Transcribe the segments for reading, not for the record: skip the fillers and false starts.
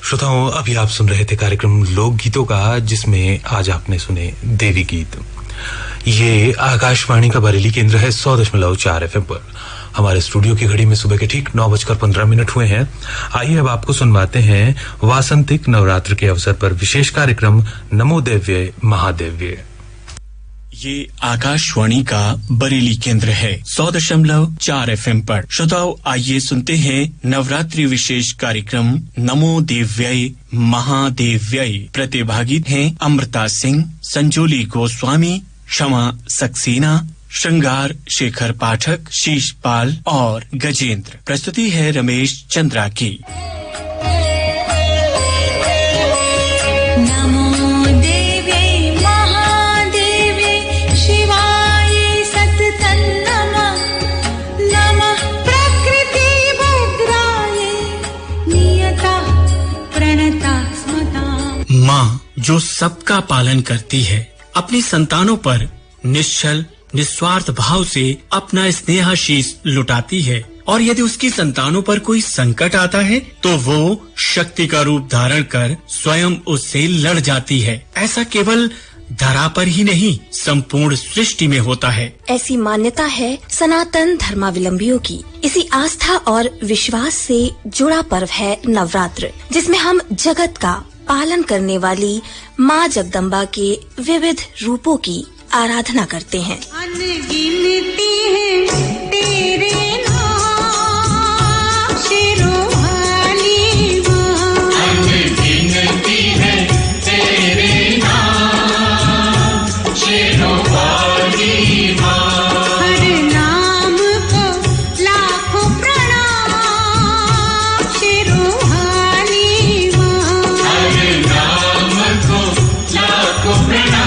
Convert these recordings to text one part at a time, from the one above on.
श्रोताओं, अभी आप सुन रहे थे कार्यक्रम लोकगीतों का, जिसमें आज आपने सुने देवी गीत। ये आकाशवाणी का बरेली केंद्र है 100.4 FM पर। हमारे स्टूडियो की घड़ी में सुबह के ठीक 9:15 हुए हैं। आइए अब आपको सुनवाते हैं वासंतिक नवरात्र के अवसर पर विशेष कार्यक्रम नमो देव्ये महादेव्ये। ये आकाशवाणी का बरेली केंद्र है 100.4 FM पर। श्रोताओं, आइए सुनते हैं नवरात्रि विशेष कार्यक्रम नमो देव्याय महादेव्याय। प्रतिभागी हैं अमृता सिंह, संजोली गोस्वामी, क्षमा सक्सेना, श्रृंगार शेखर पाठक, शीशपाल और गजेंद्र। प्रस्तुति है रमेश चंद्रा की। माँ जो सबका पालन करती है, अपनी संतानों पर निश्चल निस्वार्थ भाव से अपना स्नेहाशीष लुटाती है, और यदि उसकी संतानों पर कोई संकट आता है तो वो शक्ति का रूप धारण कर स्वयं उससे लड़ जाती है। ऐसा केवल धरा पर ही नहीं, संपूर्ण सृष्टि में होता है। ऐसी मान्यता है सनातन धर्मावलंबियों की। इसी आस्था और विश्वास से जुड़ा पर्व है नवरात्र, जिसमें हम जगत का पालन करने वाली माँ जगदम्बा के विविध रूपों की आराधना करते हैं। अनगिनती है तेरे नाम, शेरोवाली माँ। अनगिनती है तेरे नाम, शेरोवाली माँ। हर नाम को लाखों प्रणाम, शेरोवाली माँ। हर नाम को लाखों प्रणाम,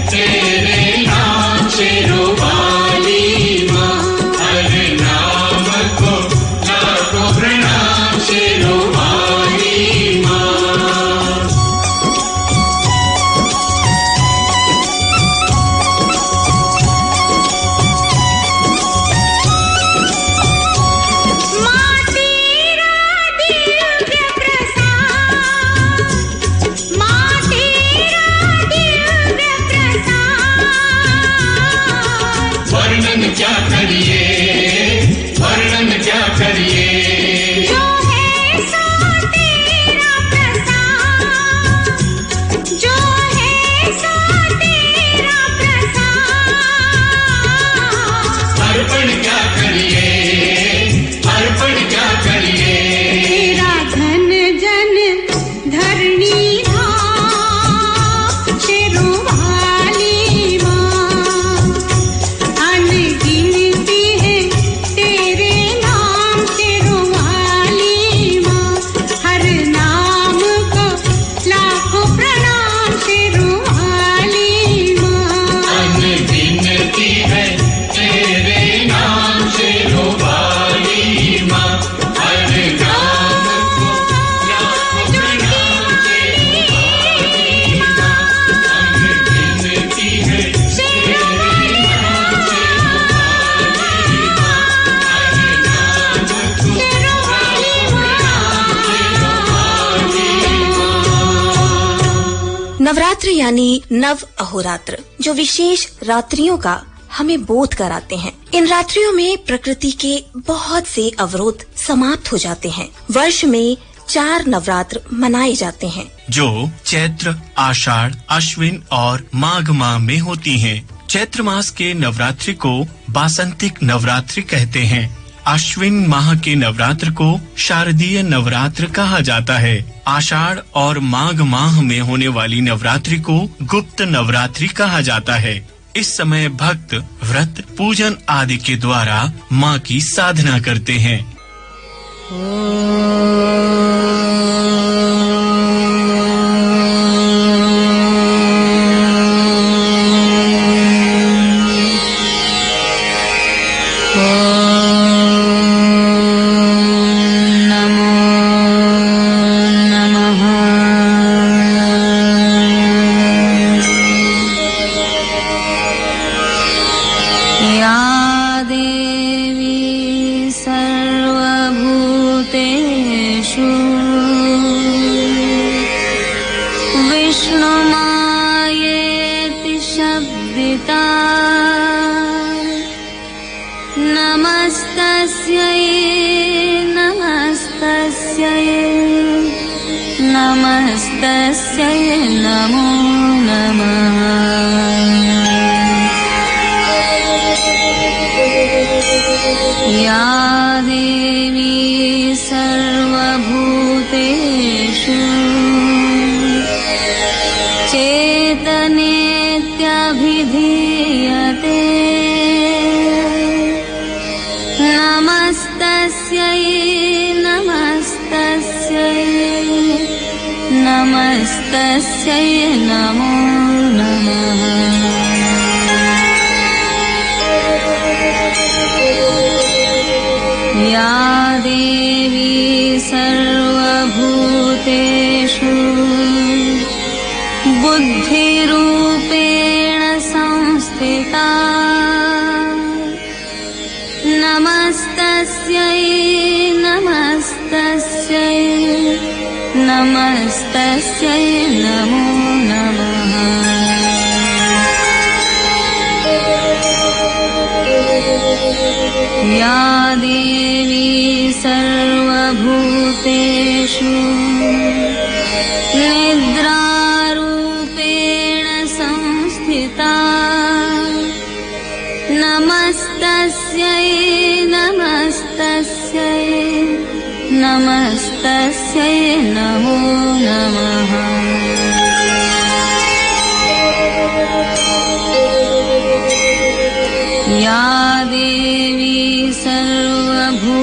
तेरे नाम शेरोवाली माँ। नवरात्र यानी नव अहोरात्र, जो विशेष रात्रियों का हमें बोध कराते हैं। इन रात्रियों में प्रकृति के बहुत से अवरोध समाप्त हो जाते हैं। वर्ष में 4 नवरात्र मनाए जाते हैं, जो चैत्र, आषाढ़, अश्विन और माघ माह में होती हैं। चैत्र मास के नवरात्रि को बासंतिक नवरात्रि कहते हैं। अश्विन माह के नवरात्र को शारदीय नवरात्र कहा जाता है। आषाढ़ और माघ माह में होने वाली नवरात्रि को गुप्त नवरात्रि कहा जाता है। इस समय भक्त व्रत, पूजन आदि के द्वारा माँ की साधना करते हैं। नमस्तस्यै नमो नमः। या देवी सर्वभूतेषु चेतनेत्यभिधीयते नमस्तस्यै नमस्तस्यै नमस्तस्यै नमो नमः। या देवी सर्वभूतेषु बुद्धिरूपेण संस्थिता नमस्तस्यै नमस्तस्यै नमस्तस्यै नमो नमः। या देवी सर्वभूतेषु निद्रारूपेण संस्थिता नमस्तस्यै नमस्तस्यै नमस्तस्यै नमो नमः। या देवी सर्वभूतेषु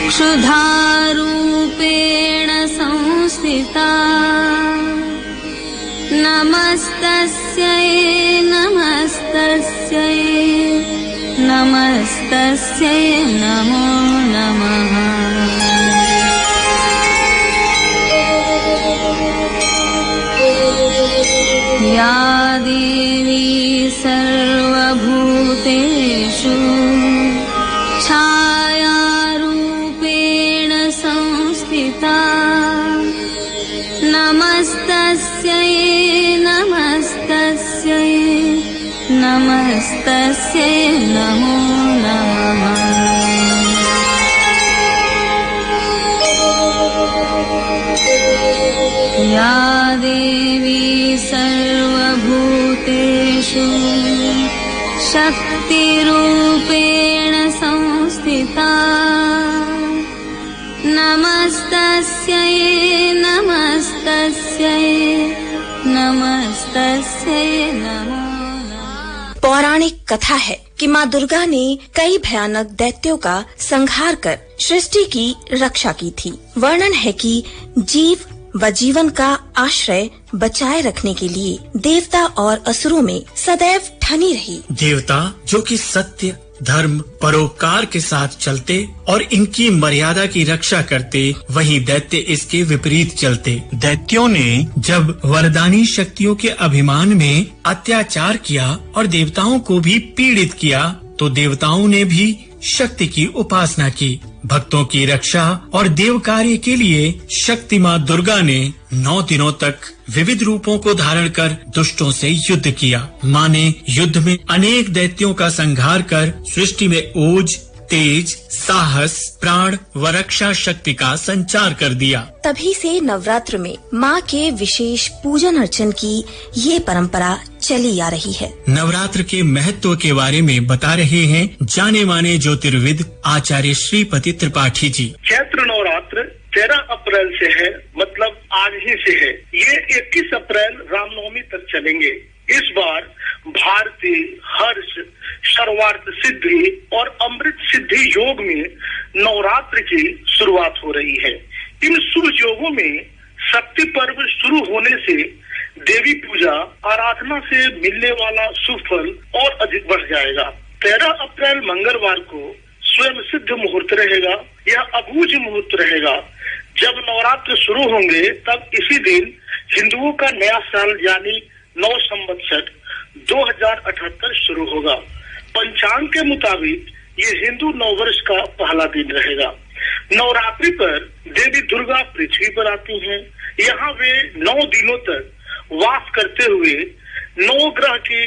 क्षुधारूपेण संस्थिता नमस्तस्यै नमस्तस्यै नमस्तस्यै नमो नमः। या देवी सर्वभूतेषु छायारूपेण संस्थिता नमस्तस्यै नमस्तस्यै नमस्तस्यै नमो नमः। या देवी सर्वभूतेषु शक्तिरूपेण संस्थिता नमस्तस्यै तस्यै नमो। पौराणिक कथा है कि माँ दुर्गा ने कई भयानक दैत्यों का संहार कर सृष्टि की रक्षा की थी। वर्णन है कि जीव व जीवन का आश्रय बचाए रखने के लिए देवता और असुरों में सदैव ठनी रही। देवता जो कि सत्य, धर्म, परोपकार के साथ चलते और इनकी मर्यादा की रक्षा करते, वहीं दैत्य इसके विपरीत चलते। दैत्यों ने जब वरदानी शक्तियों के अभिमान में अत्याचार किया और देवताओं को भी पीड़ित किया, तो देवताओं ने भी शक्ति की उपासना की। भक्तों की रक्षा और देव कार्य के लिए शक्ति माँ दुर्गा ने 9 दिनों तक विविध रूपों को धारण कर दुष्टों से युद्ध किया। माँ ने युद्ध में अनेक दैत्यों का संहार कर सृष्टि में ओज, तेज, साहस, प्राण व रक्षा शक्ति का संचार कर दिया। तभी से नवरात्र में माँ के विशेष पूजन अर्चन की ये परंपरा चली आ रही है। नवरात्र के महत्व के बारे में बता रहे हैं जाने माने ज्योतिर्विद आचार्य श्रीपति त्रिपाठी जी। चैत्र नवरात्र 13 अप्रैल से है, मतलब आज ही से है। ये 21 अप्रैल रामनवमी तक चलेंगे। इस बार भारती, हर्ष, सर्वार्थ सिद्धि और अमृत सिद्धि योग में नवरात्र की शुरुआत हो रही है। इन शुभ योगों में शक्ति पर्व शुरू होने से देवी पूजा, आराधना से मिलने वाला शुभ फल और अधिक बढ़ जाएगा। 13 अप्रैल मंगलवार को स्वयं सिद्ध मुहूर्त रहेगा। यह अबूझ मुहूर्त रहेगा। जब नवरात्र शुरू होंगे तब इसी दिन हिंदुओं का नया साल यानी नव संवत्सर 2078 शुरू होगा। पंचांग के मुताबिक ये हिंदू नववर्ष का पहला दिन रहेगा। नवरात्रि पर देवी दुर्गा पृथ्वी पर आती हैं। यहाँ वे 9 दिनों तक वास करते हुए 9 ग्रह की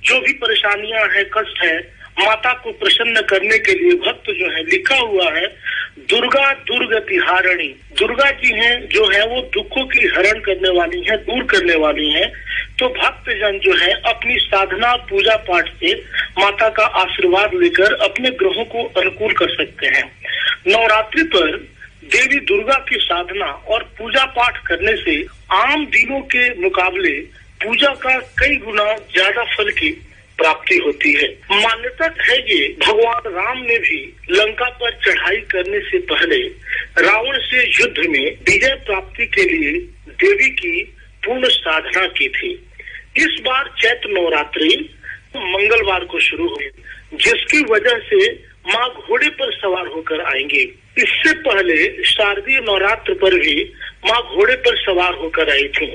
जो भी परेशानियां हैं, कष्ट है, माता को प्रसन्न करने के लिए भक्त जो है लिखा हुआ है दुर्गा दुर्गति हारिणी। दुर्गा जी हैं जो है वो दुखों की हरण करने वाली हैं, दूर करने वाली हैं। तो भक्त जन जो है अपनी साधना पूजा पाठ से माता का आशीर्वाद लेकर अपने ग्रहों को अनुकूल कर सकते हैं। नवरात्रि पर देवी दुर्गा की साधना और पूजा पाठ करने से आम दिनों के मुकाबले पूजा का कई गुना ज्यादा फल की प्राप्ति होती है। मान्यता है ये भगवान राम ने भी लंका पर चढ़ाई करने से पहले रावण से युद्ध में विजय प्राप्ति के लिए देवी की पूर्ण साधना की थी। इस बार चैत्र नवरात्रि मंगलवार को शुरू हुई, जिसकी वजह से माँ घोड़े पर सवार होकर आएंगे। इससे पहले शारदीय नवरात्र पर भी माँ घोड़े पर सवार होकर आई थी।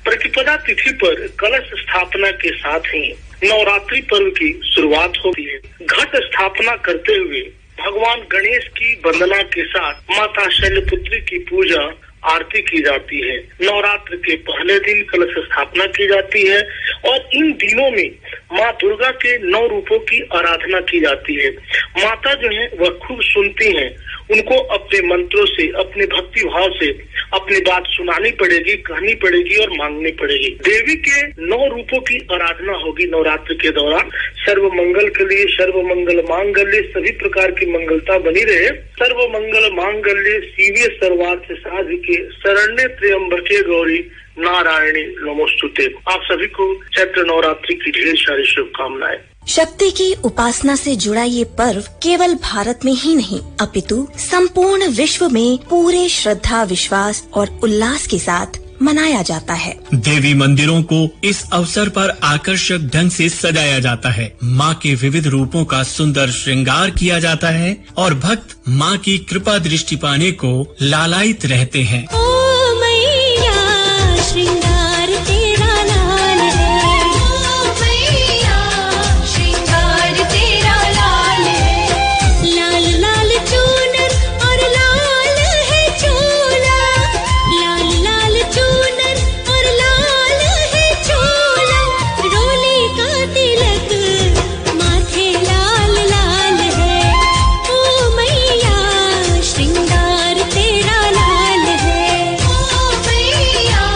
प्रतिपदा तिथि पर कलश स्थापना के साथ ही नवरात्रि पर्व की शुरुआत होती है। घट स्थापना करते हुए भगवान गणेश की वंदना के साथ माता शैलपुत्री की पूजा आरती की जाती है। नवरात्र के पहले दिन कलश स्थापना की जाती है और इन दिनों में माँ दुर्गा के 9 रूपों की आराधना की जाती है। माता जो है वह खूब सुनती हैं, उनको अपने मंत्रों से, अपने भक्ति भाव से अपनी बात सुनानी पड़ेगी, कहनी पड़ेगी और मांगनी पड़ेगी। देवी के 9 रूपों की आराधना होगी नवरात्र के दौरान। सर्व मंगल के लिए सर्व मंगल मांगल्य, सभी प्रकार की मंगलता बनी रहे। सर्व मंगल मांगल्य शिवे सर्वार्थ साधिके शरण्य त्र्यंबके गौरी नारायणी नमोस्तुते। आप सभी को चैत्र नवरात्रि की ढेर सारी शुभकामनाएं। शक्ति की उपासना से जुड़ा ये पर्व केवल भारत में ही नहीं अपितु संपूर्ण विश्व में पूरे श्रद्धा, विश्वास और उल्लास के साथ मनाया जाता है। देवी मंदिरों को इस अवसर पर आकर्षक ढंग से सजाया जाता है। माँ के विविध रूपों का सुंदर श्रृंगार किया जाता है और भक्त माँ की कृपा दृष्टि पाने को लालायित रहते हैं। ओ मैया श्रृंगार तेरा लाल है, ओ मैया श्रृंगार तेरा लाल है। लाल लाल चूनर और लाल है चोला, लाल लाल चूनर और लाल है चोला। रोली का तिलक माथे लाल लाल है, ओ मैया श्रृंगार तेरा लाल है, ओ मैया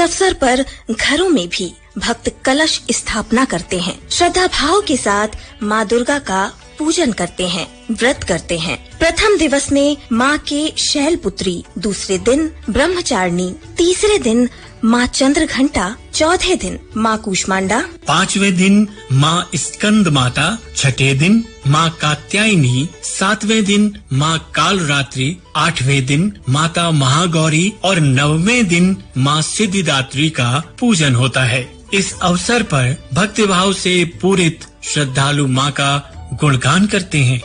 अवसर पर घरों में भी भक्त कलश स्थापना करते हैं। श्रद्धा भाव के साथ माँ दुर्गा का पूजन करते हैं, व्रत करते हैं। प्रथम दिवस में माँ के शैलपुत्री, दूसरे दिन ब्रह्मचारिणी, तीसरे दिन माँ चंद्रघंटा, चौथे दिन माँ कूष्मांडा, पांचवें दिन माँ स्कंद माता, छठे दिन माँ कात्यायनी, सातवें दिन माँ कालरात्रि, आठवें दिन माता महागौरी और नववें दिन माँ सिद्धिदात्री का पूजन होता है। इस अवसर पर भक्तिभाव से पूरित श्रद्धालु माँ का गुणगान करते हैं।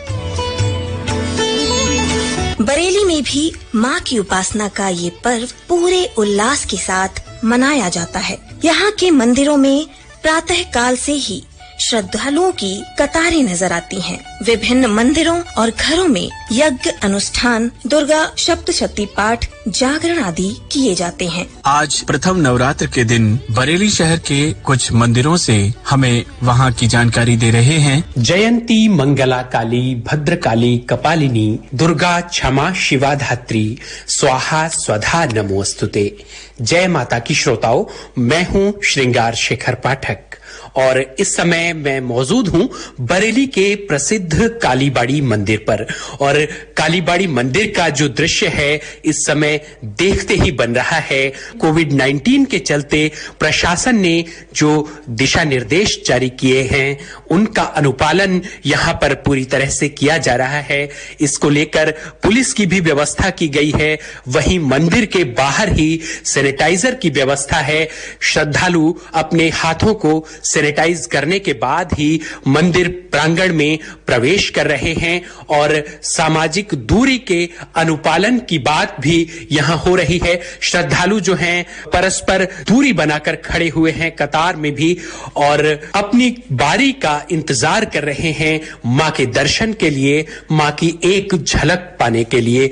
बरेली में भी माँ की उपासना का ये पर्व पूरे उल्लास के साथ मनाया जाता है। यहाँ के मंदिरों में प्रातः काल से ही श्रद्धालुओं की कतारें नजर आती हैं। विभिन्न मंदिरों और घरों में यज्ञ अनुष्ठान, दुर्गा सप्तशती पाठ, जागरण आदि किए जाते हैं। आज प्रथम नवरात्र के दिन बरेली शहर के कुछ मंदिरों से हमें वहाँ की जानकारी दे रहे हैं जयंती, मंगला काली, भद्रकाली, कपालिनी, दुर्गा, क्षमा, शिवा धात्री, स्वाहा स्वधा नमोस्तुते। जय माता की श्रोताओं, मैं हूँ श्रृंगार शेखर पाठक और इस समय मैं मौजूद हूँ बरेली के प्रसिद्ध कालीबाड़ी मंदिर पर। और कालीबाड़ी मंदिर का जो दृश्य है इस समय देखते ही बन रहा है। कोविड-19 के चलते प्रशासन ने जो दिशा निर्देश जारी किए हैं उनका अनुपालन यहाँ पर पूरी तरह से किया जा रहा है। इसको लेकर पुलिस की भी व्यवस्था की गई है। वहीं मंदिर के बाहर ही सैनिटाइजर की व्यवस्था है। श्रद्धालु अपने हाथों को सैनिटाइज करने के बाद ही मंदिर प्रांगण में प्रवेश कर रहे हैं और सामाजिक दूरी के अनुपालन की बात भी यहां हो रही है। श्रद्धालु जो हैं परस्पर दूरी बनाकर खड़े हुए हैं कतार में भी और अपनी बारी का इंतजार कर रहे हैं मां के दर्शन के लिए, मां की एक झलक पाने के लिए।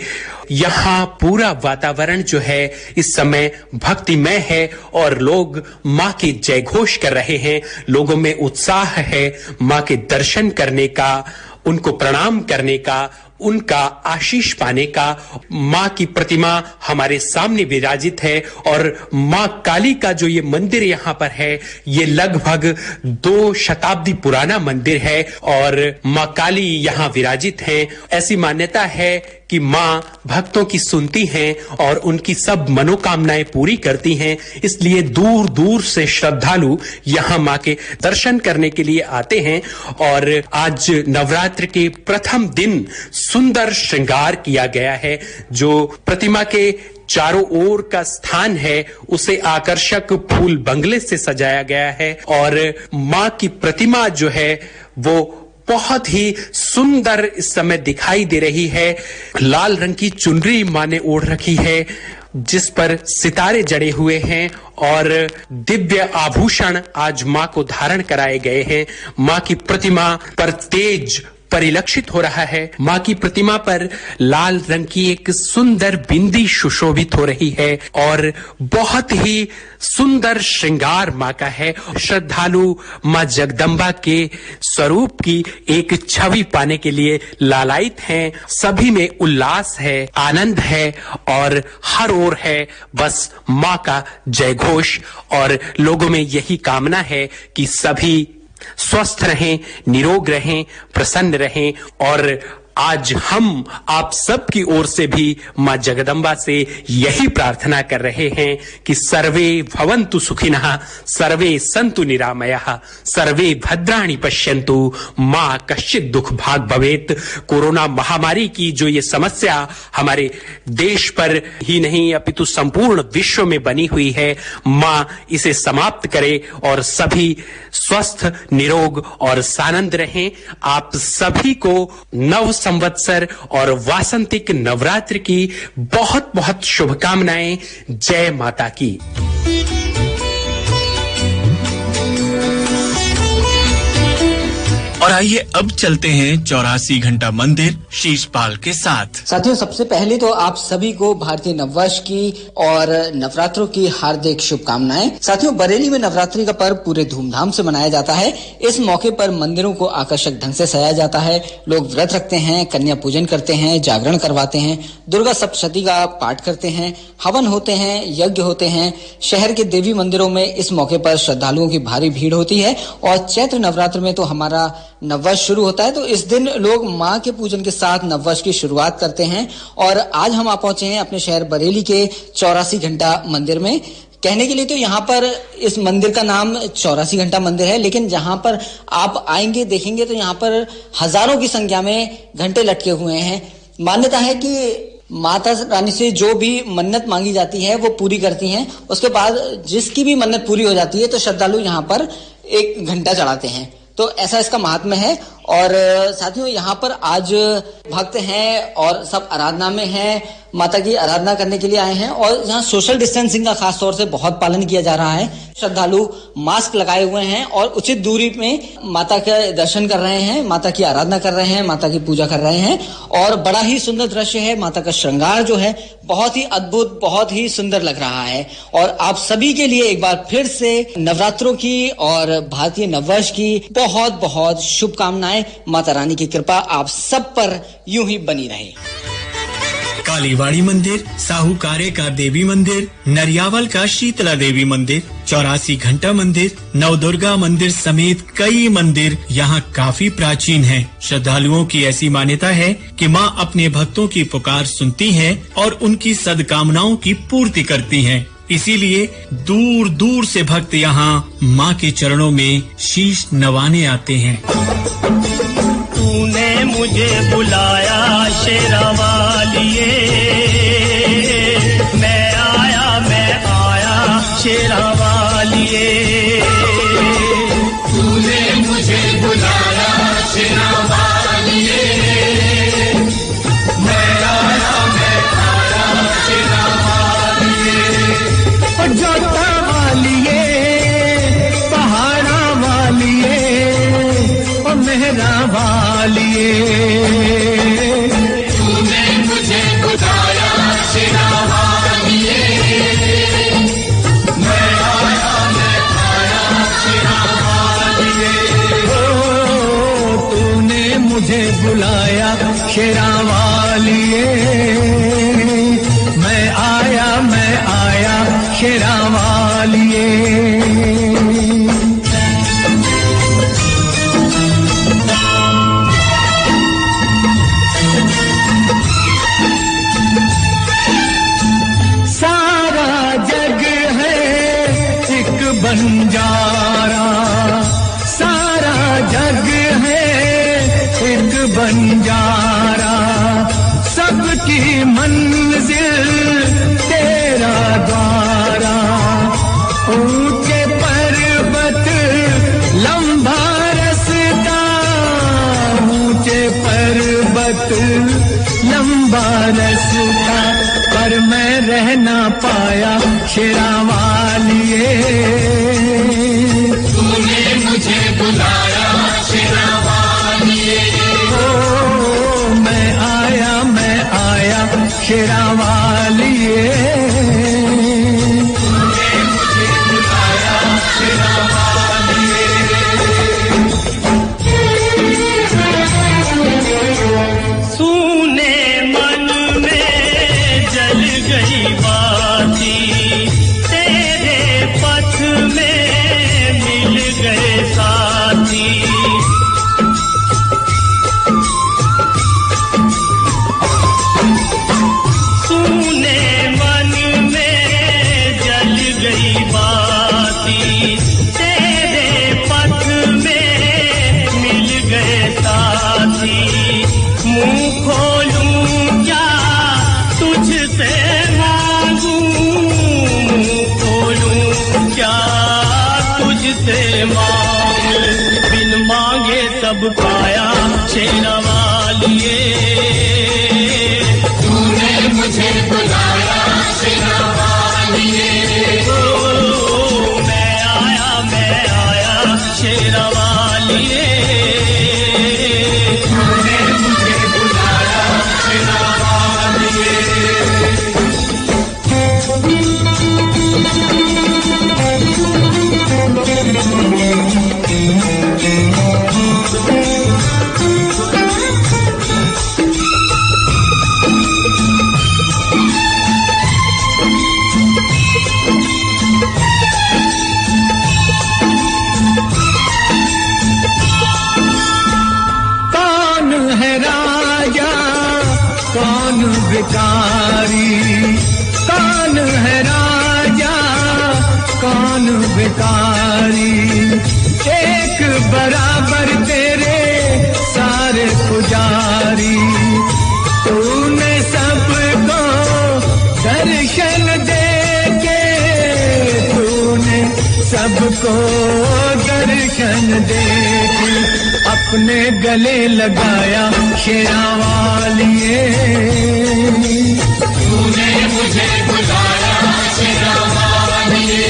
यहाँ पूरा वातावरण जो है इस समय भक्तिमय है और लोग माँ के जय घोष कर रहे हैं। लोगों में उत्साह है माँ के दर्शन करने का, उनको प्रणाम करने का, उनका आशीष पाने का। माँ की प्रतिमा हमारे सामने विराजित है और माँ काली का जो ये मंदिर यहाँ पर है ये लगभग 2 शताब्दी पुराना मंदिर है और माँ काली यहाँ विराजित हैं। ऐसी मान्यता है कि माँ भक्तों की सुनती हैं और उनकी सब मनोकामनाएं पूरी करती हैं। इसलिए दूर दूर से श्रद्धालु यहाँ माँ के दर्शन करने के लिए आते हैं। और आज नवरात्र के प्रथम दिन सुंदर श्रृंगार किया गया है। जो प्रतिमा के चारों ओर का स्थान है उसे आकर्षक फूल बंगले से सजाया गया है और माँ की प्रतिमा जो है वो बहुत ही सुंदर इस समय दिखाई दे रही है। लाल रंग की चुनरी माँ ने ओढ़ रखी है जिस पर सितारे जड़े हुए हैं और दिव्य आभूषण आज माँ को धारण कराए गए हैं। माँ की प्रतिमा पर तेज परिलक्षित हो रहा है। माँ की प्रतिमा पर लाल रंग की एक सुंदर बिंदी सुशोभित हो रही है और बहुत ही सुंदर श्रृंगार माँ का है। श्रद्धालु माँ जगदम्बा के स्वरूप की एक छवि पाने के लिए लालायित हैं। सभी में उल्लास है, आनंद है और हर ओर है बस माँ का जय घोष। और लोगों में यही कामना है कि सभी स्वस्थ रहें, निरोग रहें, प्रसन्न रहें। और आज हम आप सबकी ओर से भी मां जगदम्बा से यही प्रार्थना कर रहे हैं कि सर्वे भवन्तु सुखिनः, सर्वे सन्तु निरामयः, सर्वे भद्राणि पश्यन्तु, मां कश्चित दुख भाग भवेत्। कोरोना महामारी की जो ये समस्या हमारे देश पर ही नहीं अपितु संपूर्ण विश्व में बनी हुई है, मां इसे समाप्त करे और सभी स्वस्थ, निरोग और सानंद रहें। आप सभी को नव संवत्सर और वासंतिक नवरात्र की बहुत बहुत शुभकामनाएं। जय माता की। और आइए अब चलते हैं 84 घंटा मंदिर शीशपाल के साथ। साथियों, सबसे पहले तो आप सभी को भारतीय नववर्ष की और नवरात्रों की हार्दिक शुभकामनाएं। साथियों, बरेली में नवरात्रि का पर्व पूरे धूमधाम से मनाया जाता है। इस मौके पर मंदिरों को आकर्षक ढंग से सजाया जाता है। लोग व्रत रखते हैं, कन्या पूजन करते हैं, जागरण करवाते हैं, दुर्गा सप्तशती का पाठ करते हैं, हवन होते हैं, यज्ञ होते हैं। शहर के देवी मंदिरों में इस मौके पर श्रद्धालुओं की भारी भीड़ होती है और चैत्र नवरात्र में तो हमारा नववर्ष शुरू होता है, तो इस दिन लोग माँ के पूजन के साथ नववर्ष की शुरुआत करते हैं। और आज हम आ पहुंचे हैं अपने शहर बरेली के 84 घंटा मंदिर में। कहने के लिए तो यहाँ पर इस मंदिर का नाम 84 घंटा मंदिर है, लेकिन जहाँ पर आप आएंगे देखेंगे तो यहाँ पर हजारों की संख्या में घंटे लटके हुए हैं। मान्यता है कि माता रानी से जो भी मन्नत मांगी जाती है वो पूरी करती हैं। उसके बाद जिसकी भी मन्नत पूरी हो जाती है तो श्रद्धालु यहाँ पर एक घंटा चढ़ाते हैं। तो ऐसा इसका महात्म्य है। और साथियों, यहाँ पर आज भक्त हैं और सब आराधना में हैं, माता की आराधना करने के लिए आए हैं। और यहाँ सोशल डिस्टेंसिंग का खास तौर से बहुत पालन किया जा रहा है। श्रद्धालु मास्क लगाए हुए हैं और उचित दूरी में माता के दर्शन कर रहे हैं, माता की आराधना कर रहे हैं, माता की पूजा कर रहे हैं। और बड़ा ही सुंदर दृश्य है। माता का श्रृंगार जो है बहुत ही अद्भुत, बहुत ही सुंदर लग रहा है। और आप सभी के लिए एक बार फिर से नवरात्रों की और भारतीय नववर्ष की बहुत बहुत शुभकामनाएं। माता रानी की कृपा आप सब पर यूं ही बनी रहे। कालीवाड़ी मंदिर, साहूकारे का देवी मंदिर, नरियावल का शीतला देवी मंदिर, 84 घंटा मंदिर, नवदुर्गा मंदिर समेत कई मंदिर यहाँ काफी प्राचीन हैं। श्रद्धालुओं की ऐसी मान्यता है कि माँ अपने भक्तों की पुकार सुनती है और उनकी सद्कामनाओं की पूर्ति करती है। इसीलिए दूर दूर से भक्त यहाँ माँ के चरणों में शीश नवाने आते हैं। तूने मुझे बुलाया शेरा वालिए, मैं आया शेरा वालिए। तूने मुझे बुलाया शेरा वालिए, मैं आया शेरा वालिए। जोता वालिए, पहाड़ा वालिए, और मेहरा वालिए। तूने मुझे बुलाया शेरा वालिए, मैं आया शेरा वालिए। तूने मुझे बुलाया शेरा वालिए, मैं आया शेरा वालिए। सारा जग है एक बंजारा, सारा जग है एक बंजारा, सबकी मंजिल तेरा द्वारा। ऊंचे पर्वत लंबा रास्ता, ऊंचे पर्वत लंबा रास्ता, पर मैं रह ना पाया शेरा वालिए। तूने मुझे बुलाया शेरा वालिए, ओ मैं आया शेरा वालिए। तूने मुझे बुलाया शेरा वालिए। सूने मन में जल गई बाती, तेरे पथ में मिल गए साथी। सूने मन में जल गई बाती, तेरे पथ में मिल गए साथी। मुंह खोलूं क्या तुझसे मांगूं, मुंह खोलूं क्या तुझसे मांगूं। बिन मांगे सब पाया शेरा वालिए। तूने मुझे बुलाया शेरा वालिए, मैं आया शेरा वालिए। कौन है राजा कौन भिखारी, एक बराबर तेरे सारे पुजारी। तूने सबको दर्शन देके, तूने सबको दर्शन देके अपने गले लगाया शेरा वालिए। तूने मुझे बुलाया शेरा वालिए,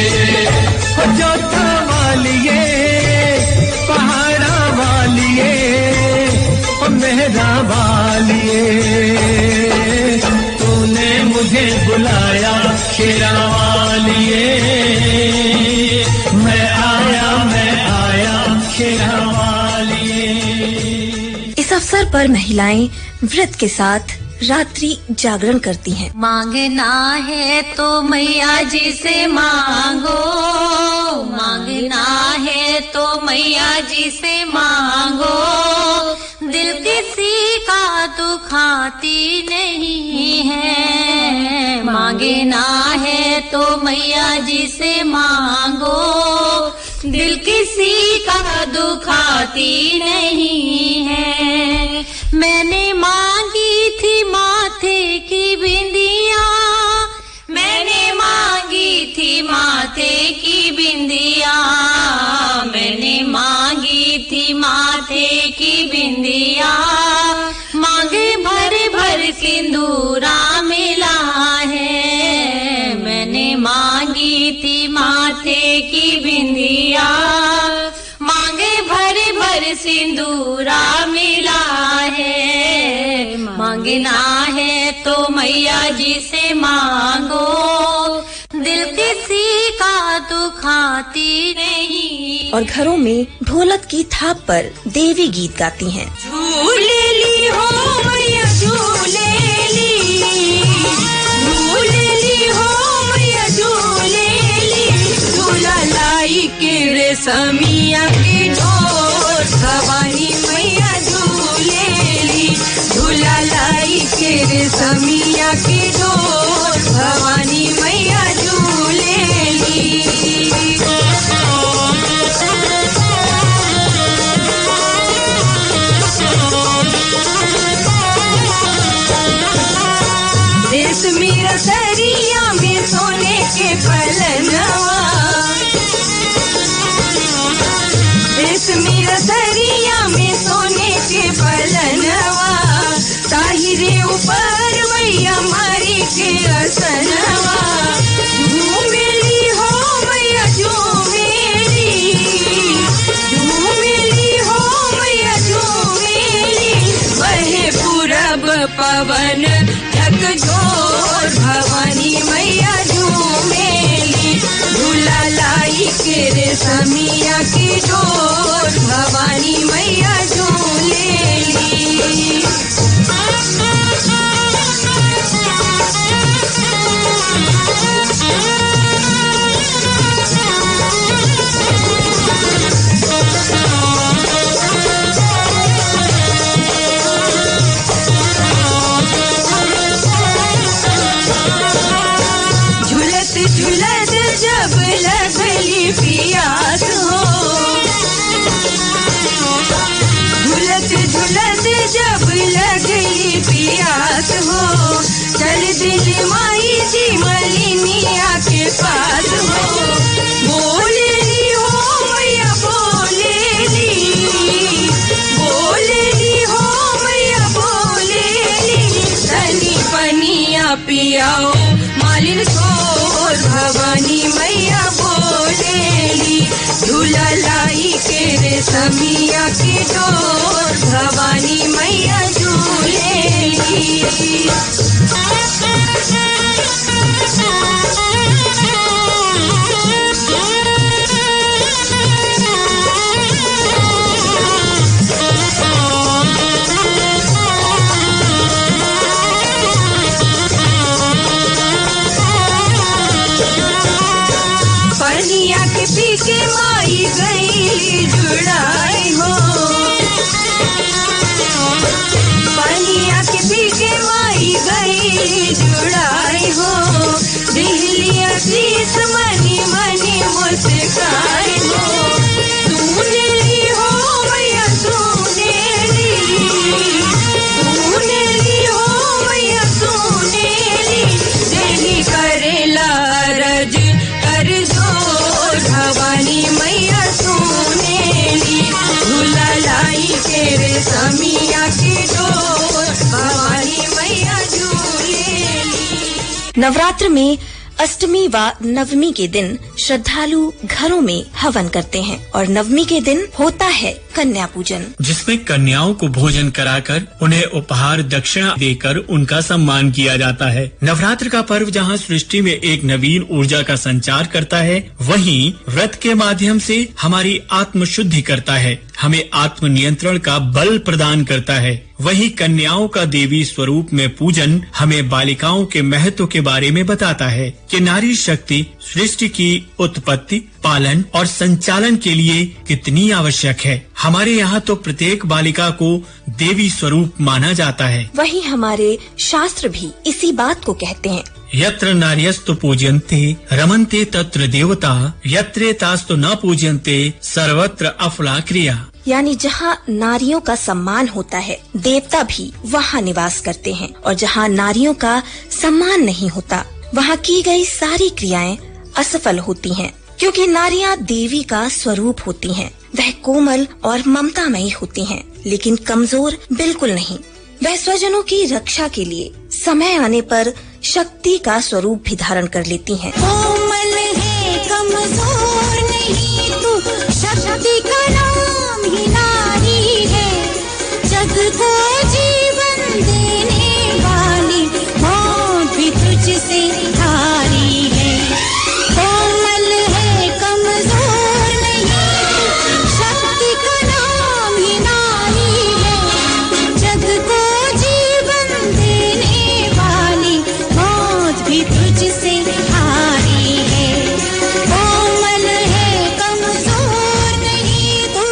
जोता वालिए, पहाड़ा वालिए, मेहरा वालिए। तूने मुझे बुलाया शेरा वालिए, मैं आया शेरा वालिए। इस अवसर पर महिलाएं व्रत के साथ रात्रि जागरण करती हैं। मांगना है तो मैया जी से मांगो, मांगना है तो मैया जी से मांगो, दिल किसी का दुखाती नहीं है। मांगना है तो मैया जी से मांगो, दिल किसी का दुखाती नहीं है। मैंने मांगी थी माथे की बिंदिया, मैंने मांगी थी माथे की बिंदिया, मैंने मांगी थी माथे की बिंदिया। मांगे भर भर सिंदूरा मिला है, मैंने मांगी थी माथे की बिंदिया। मांगे भर भर सिंदूरा मिला है। मांगना है तो मैया जी से मांगो, दिल किसी का दुखाती नहीं। और घरों में ढोलक की थाप पर देवी गीत गाती हैं। झूले ली हो मैया झूले ली, झूले ली हो मैया झूले ली। झूला लाई के रेशमिया के डोर, भवानी मैया झूले ली। झूला लाई के रेशमिया के डोर, भवानी मैया झूले ली। रेशमी रसरिया में सोने के पलनवा, रेशमी रसरिया में सोने के पलनवा। ताहिरे ऊपर मैया मारी के असनवा। झूमेली हो मैया झूमेली, झूमेली हो मैया झूमेली। बहे पूरब पवन झकझोर, भवानी मैया झूमेली। झूला लाई के रेशमिया की डोर, भवानी मैया झूलेली। झुलत झुलत जब लगली पियास हो, झुलत झुलत जब लगली पियास हो। चल दिल माई जी मलिनिया के पास हो। बोलेली हो मैया बोलेली, बोलेली हो मैया बोलेली। तनी पनिया पियाओ मालिन सोर, भवानी मैया बोलेली। झूला लाई के रेशमिया की डोर, भवानी मैया झूलेली। पनिया के पी के माई गई जुड़ाई हो, पनिया के पी के माई गई जुड़ाई हो, दिहलिया शीस मनी मनी मुस्काई हो, तूने ली हो मैया तूने ली हो मैया तूने ली, देही करेला रज कर जोर, भवानी मैया तूने ली, झूला लाई तेरे समिया की डोर, भवानी मैया झूले ली। नवरात्र में अष्टमी व नवमी के दिन श्रद्धालु घरों में हवन करते हैं और नवमी के दिन होता है कन्या पूजन, जिसमें कन्याओं को भोजन कराकर उन्हें उपहार दक्षिणा देकर उनका सम्मान किया जाता है। नवरात्र का पर्व जहां सृष्टि में एक नवीन ऊर्जा का संचार करता है, वहीं व्रत के माध्यम से हमारी आत्म शुद्धि करता है, हमें आत्म नियंत्रण का बल प्रदान करता है। वहीं कन्याओं का देवी स्वरूप में पूजन हमें बालिकाओं के महत्व के बारे में बताता है कि नारी शक्ति सृष्टि की उत्पत्ति, पालन और संचालन के लिए कितनी आवश्यक है। हमारे यहाँ तो प्रत्येक बालिका को देवी स्वरूप माना जाता है। वहीं हमारे शास्त्र भी इसी बात को कहते हैं। यत्र नार्यस्तु पूज्यन्ते रमन्ते तत्र देवता, यत्रे तास्तु न पूज्यन्ते सर्वत्र अफला क्रिया। यानी जहाँ नारियों का सम्मान होता है, देवता भी वहाँ निवास करते हैं, और जहाँ नारियों का सम्मान नहीं होता, वहाँ की गई सारी क्रियाएं असफल होती हैं, क्योंकि नारियां देवी का स्वरूप होती हैं। वह कोमल और ममतामयी होती हैं, लेकिन कमजोर बिल्कुल नहीं। वह स्वजनों की रक्षा के लिए समय आने पर शक्ति का स्वरूप भी धारण कर लेती हैं। कोमल है कमजोर नहीं तू, शक्ति का नाम ही नारी है, जग को जीवन देने वाली मौत भी तुझसे हारी है। कोमल है कमजोर नहीं तू, शक्ति का नाम ही नारी है, जग को जीवन देने वाली मौत भी तुझसे हारी है। कोमल है कमजोर नहीं तू।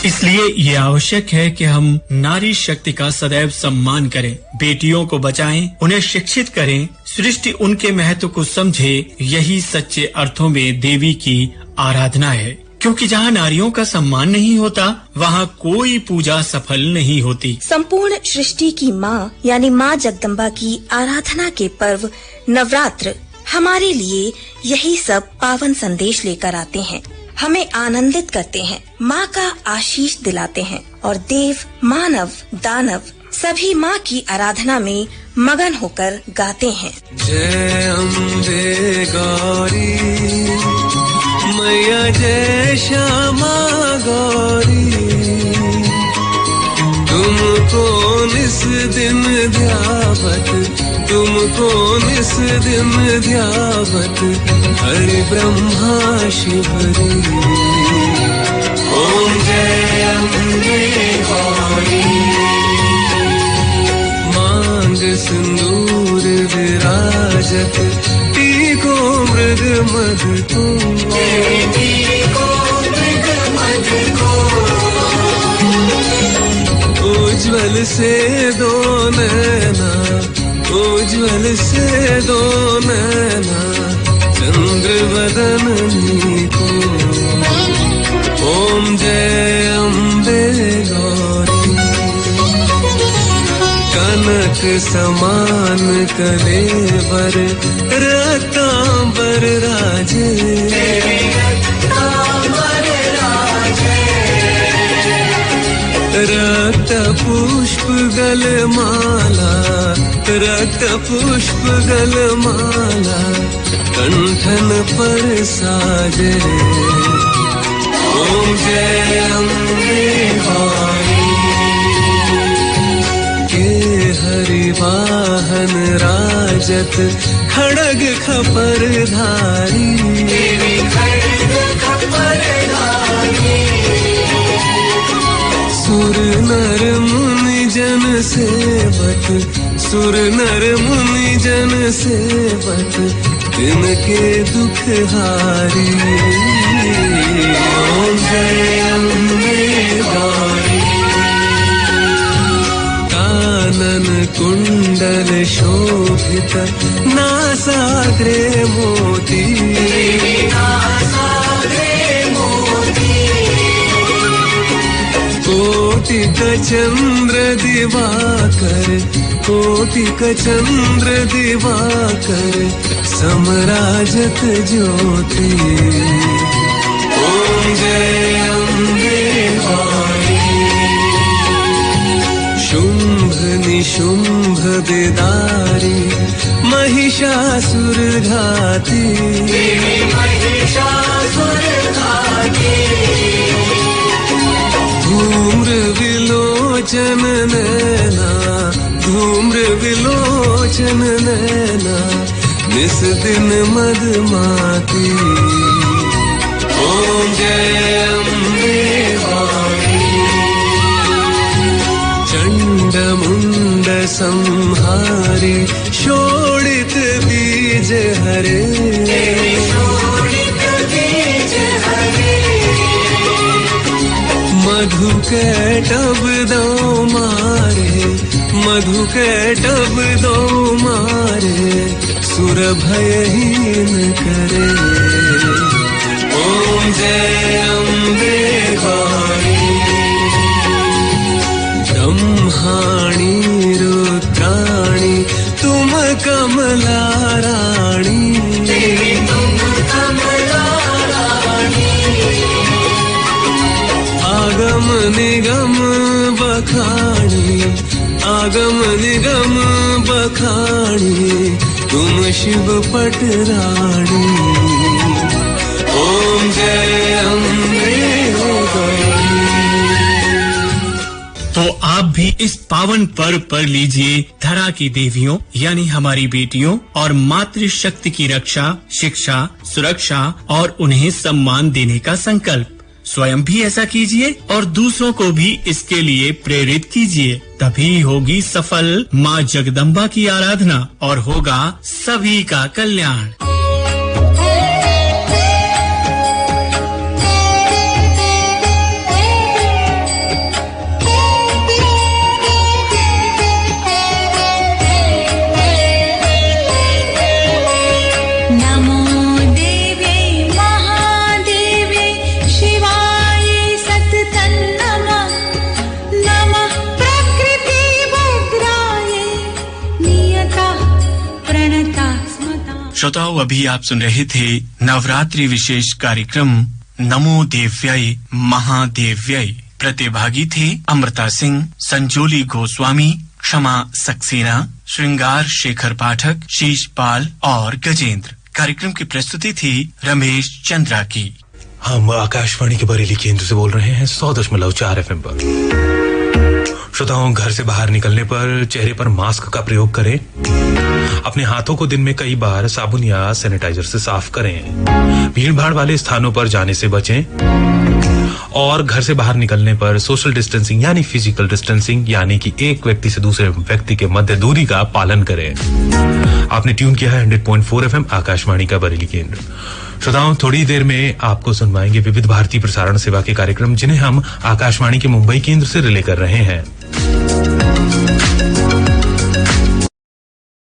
इसलिए ये आवश्यक है कि हम नारी शक्ति का सदैव सम्मान करें, बेटियों को बचाएं, उन्हें शिक्षित करें, सृष्टि उनके महत्व को समझे। यही सच्चे अर्थों में देवी की आराधना है, क्योंकि जहाँ नारियों का सम्मान नहीं होता, वहाँ कोई पूजा सफल नहीं होती। संपूर्ण सृष्टि की माँ यानी माँ जगदम्बा की आराधना के पर्व नवरात्र हमारे लिए यही सब पावन संदेश लेकर आते हैं, हमें आनंदित करते हैं, माँ का आशीष दिलाते हैं, और देव, मानव, दानव सभी माँ की आराधना में मगन होकर गाते हैं। जय अम्बे गौरी मैया, जय श्यामा गौरी, तुमको निस दिन ध्यावत, तुमको निस दिन ध्यावत, हरि ब्रह्मा शिवरी। ओम जय अम्बे गौरी, मांग सिंदूर विराजत, टीको मृग मध को, उज्ज्वल से दो नैना, उज्ज्वल से दो नैना, चंद्र वदन को। ओम जय अम्बे गौरी, कनक समान कलेवर, रक्तांबर राजे, रक्त पुष्प गलमाला, रक्त पुष्प गलमाला, कंठन पर साजे। ओम जय अम्बे गौरी, के हरि वाहन राजत, खड़ग खपर धारी, सुर नर मुनि जन सेवत, सुर नर मुनि जन सेवत, तिनके दुख हारी। ओम जय अम्बे गौरी। कानन कुंडल शोभित नासाग्रे मोती। कोटिक चंद्र दिवाकर, कोटिक चंद्र दिवाकर, समराजत ज्योति। ओम जय अम्बे गौरी। शुंभ निशुंभ विदारी, महिषासुर घाती। धूम्र विलोचन नैना, धूम्र विलोचन नैना, निस दिन मदमाती। ओम जय अम्बे गौरी। चंड मुंड संहारी, शोणित बीज हरे। मधु कैटभ दो मारे, मधु कैटभ दो मारे, सुर भयहीन करे। ओम जय अम्बे गौरी। ब्रह्माणी रुद्राणी, तुम कमला रानी। आगम निगम बखानी, आगम निगम बखानी, तुम शिव पटरानी। ओम जय अम्बे गौरी। तो आप भी इस पावन पर्व पर लीजिए धरा की देवियों यानी हमारी बेटियों और मातृशक्ति की रक्षा, शिक्षा, सुरक्षा और उन्हें सम्मान देने का संकल्प। स्वयं भी ऐसा कीजिए और दूसरों को भी इसके लिए प्रेरित कीजिए। तभी होगी सफल माँ जगदम्बा की आराधना और होगा सभी का कल्याण। श्रोताओं, अभी आप सुन रहे थे नवरात्रि विशेष कार्यक्रम नमो देव्याय महादेव्याय। प्रतिभागी थे अमृता सिंह, संजोली गोस्वामी, क्षमा सक्सेना, श्रृंगार शेखर पाठक, शीशपाल और गजेंद्र। कार्यक्रम की प्रस्तुति थी रमेश चंद्रा की। हम आकाशवाणी के बरेली केंद्र से बोल रहे हैं 100.4 FM पर। श्रोताओं, घर से बाहर निकलने पर चेहरे पर मास्क का प्रयोग करें। अपने हाथों को दिन में कई बार साबुन या सैनिटाइजर से साफ करें। भीड़ भाड़ वाले स्थानों पर जाने से बचें और घर से बाहर निकलने पर सोशल डिस्टेंसिंग यानी फिजिकल डिस्टेंसिंग यानी कि एक व्यक्ति से दूसरे व्यक्ति के मध्य दूरी का पालन करें। आपने ट्यून किया है 100.4 FM आकाशवाणी का बरेली केंद्र। श्रोताओं, थोड़ी देर में आपको सुनवाएंगे विविध भारती प्रसारण सेवा के कार्यक्रम, जिन्हें हम आकाशवाणी के मुंबई केंद्र से रिले कर रहे हैं।